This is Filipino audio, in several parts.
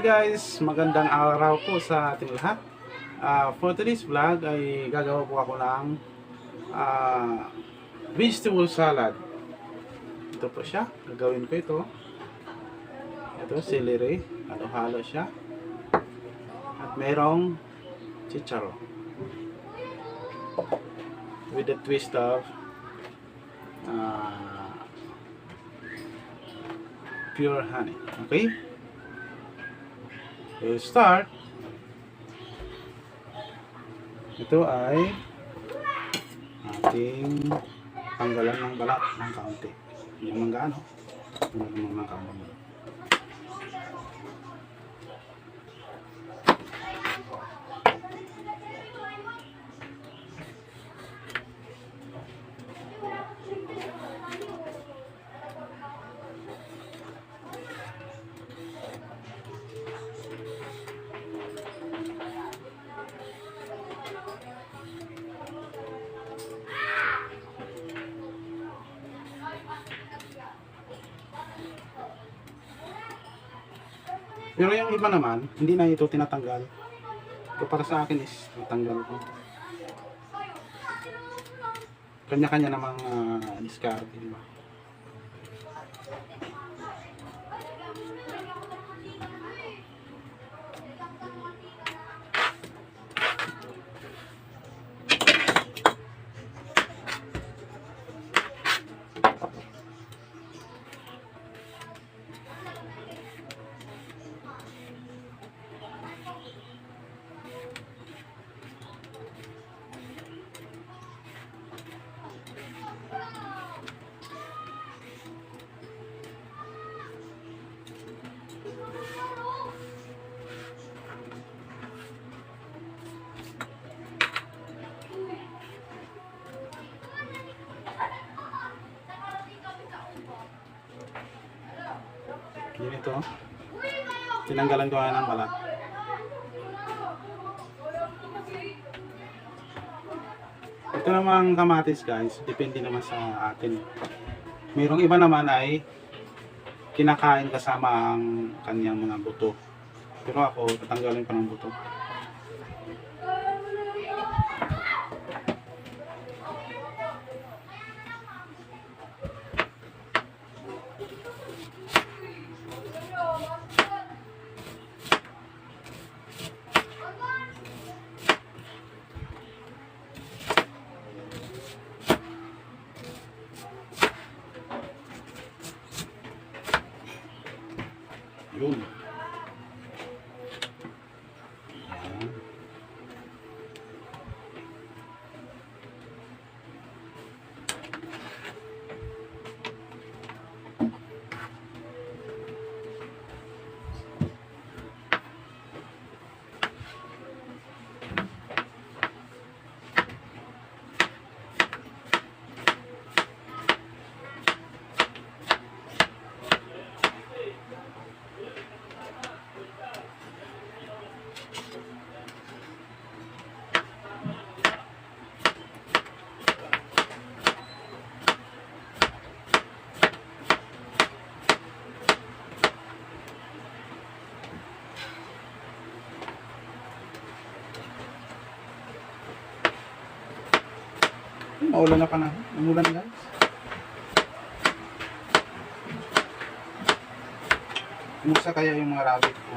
Hi guys, magandang araw po sa ating lahat. For today's vlog ay gagawa po ako ng vegetable salad. Ito po siya, gagawin ko ito. Ito, celery, halo-halo siya. At merong chicharo. With a twist of pure honey. Okay? We'll start. Ito ay ating tanggalan ng balat ng kaunti. Hindi naman gaano. Hindi naman kaunti. Pero yung iba naman, hindi na ito tinatanggal. Ito para sa akin is natanggal ko. Kanya-kanya namang discard, di ba? Ganito, tinanggalan ko ng balat. Ito namang kamatis guys, depende naman sa atin. Mayroong iba naman ay kinakain kasama ang kanyang mga buto. Pero ako, tatanggalin pa ng buto. Yun. Ayan. Maulan na pa na. Umulan na guys. Kumusta kaya yung mga rabbit ko?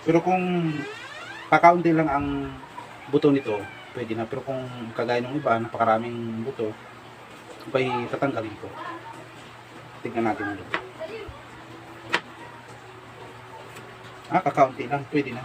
Pero kung kakaunti lang ang buto nito, pwede na. Pero kung kagaya ng iba, napakaraming buto, ay tatanggalin ko. Tignan natin ulit. Kakaunti lang, pwede na.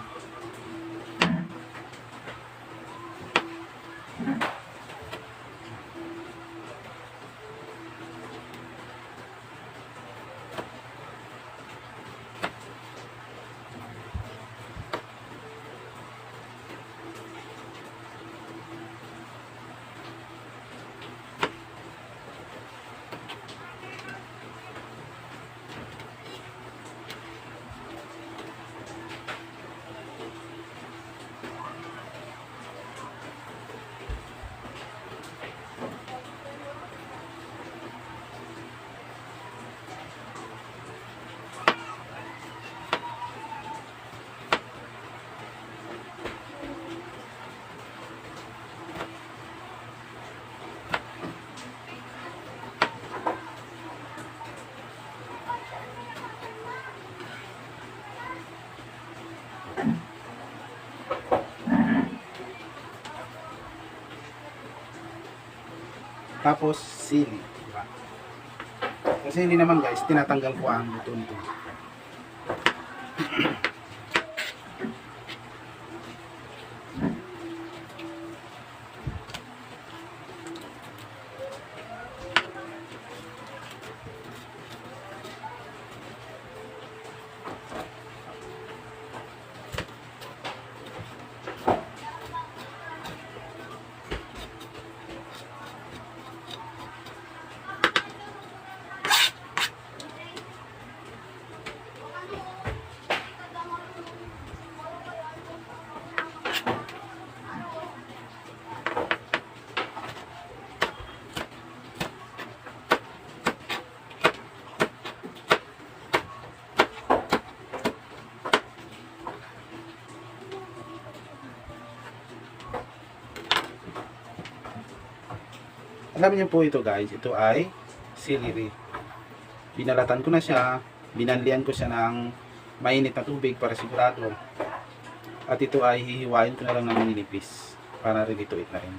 Tapos sili, diba? Kasi hindi naman guys, tinatanggal ko ang buto nito. Alam niyo po ito guys, ito ay celery. Binalatan ko na siya, binanlian ko siya ng mainit na tubig para sigurado. At ito ay hihiwain ko na lang ng maninipis para ready to eat na rin.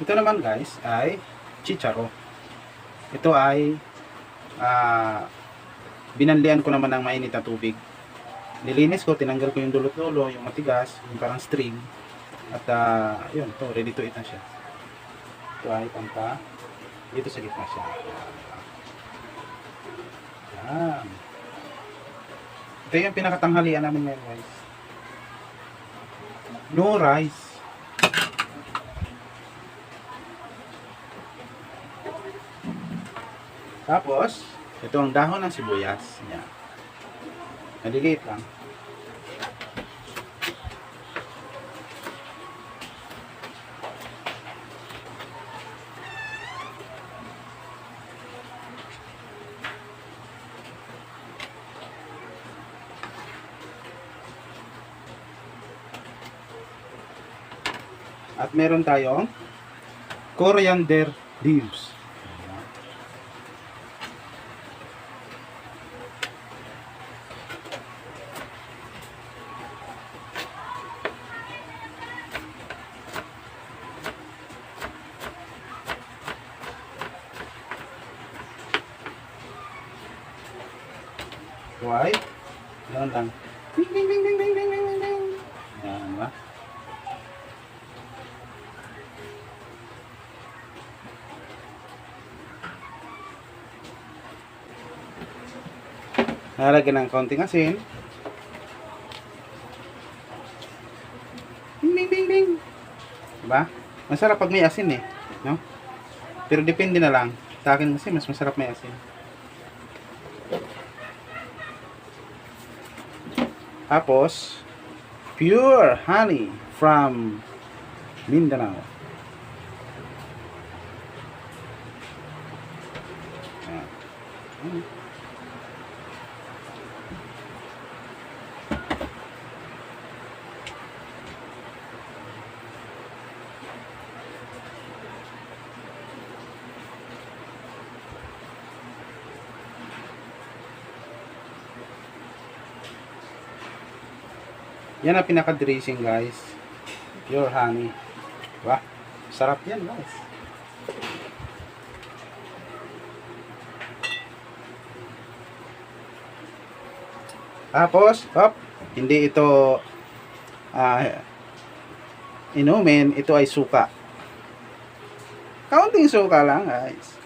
Ito naman guys ay chicharo. Ito ay binanlian ko naman ng mainit na tubig. Nilinis ko, tinanggal ko yung dulot-dulo, yung matigas, yung parang string. At yun, to ready to eat na siya. Ito ay pampa. Dito sa gitna siya. Yan. Ito yung pinakatanghalian namin ngayon guys. No rice. Tapos, ito ang dahon ng sibuyas. Yan. Maliliit lang. At meron tayong coriander leaves. Why? Yan lang. Ding, ding, ding, ding, ding, ding, ding, ding, ding. Yan ba? Nalagyan ng konting asin. Ding, ding, ding, ding. Diba? Masarap pag may asin eh. No? Pero depende na lang. Sa akin kasi mas masarap may asin. Tapos, pure honey from Mindanao. Ayan. Yan ang pinaka-dressing guys. Pure honey. Diba? Sarap yan guys. Tapos, hindi ito inumin, ito ay suka. Kaunting suka lang guys.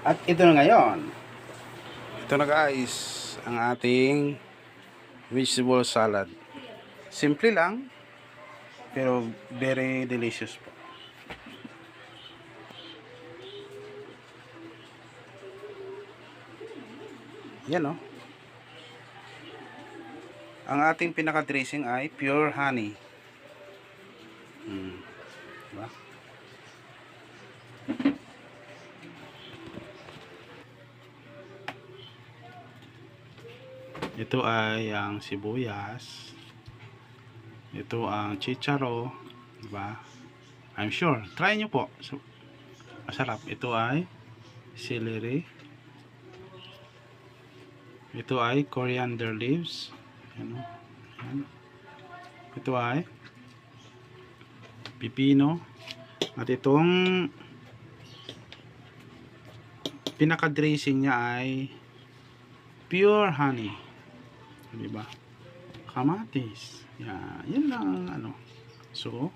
At ito na ngayon. Ito na guys, ang ating vegetable salad. Simple lang, pero very delicious po. Yan o. Ang ating pinaka-dressing ay pure honey. Diba? Ito ay ang sibuyas. Ito ang chicharo, diba? I'm sure. Try nyo po. So, masarap. Ito ay celery. Ito ay coriander leaves. Yan. Ito ay pipino. At itong pinaka-dressing niya ay pure honey. Diba? Kamatis. Yan lang ano. So,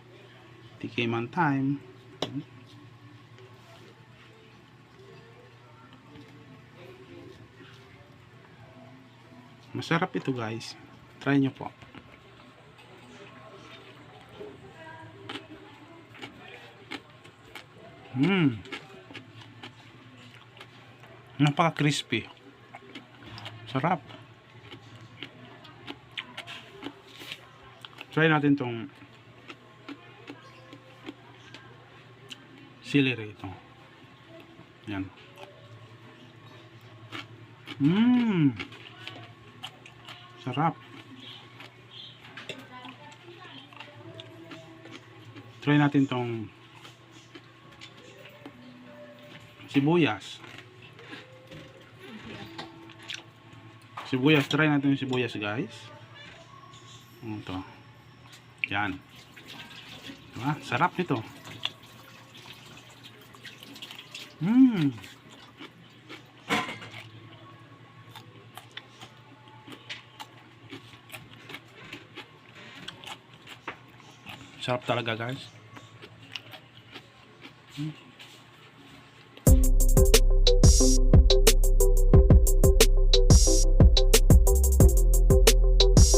tikiman time. Masarap ito guys. Try nyo po. Napaka-crispy. Sarap. Try natin tong celery ito. Yan. Sarap. Try natin tong sibuyas. Sibuyas, try natin yung sibuyas guys. Ito. Yan. Diba? Sarap nito. Sarap talaga guys.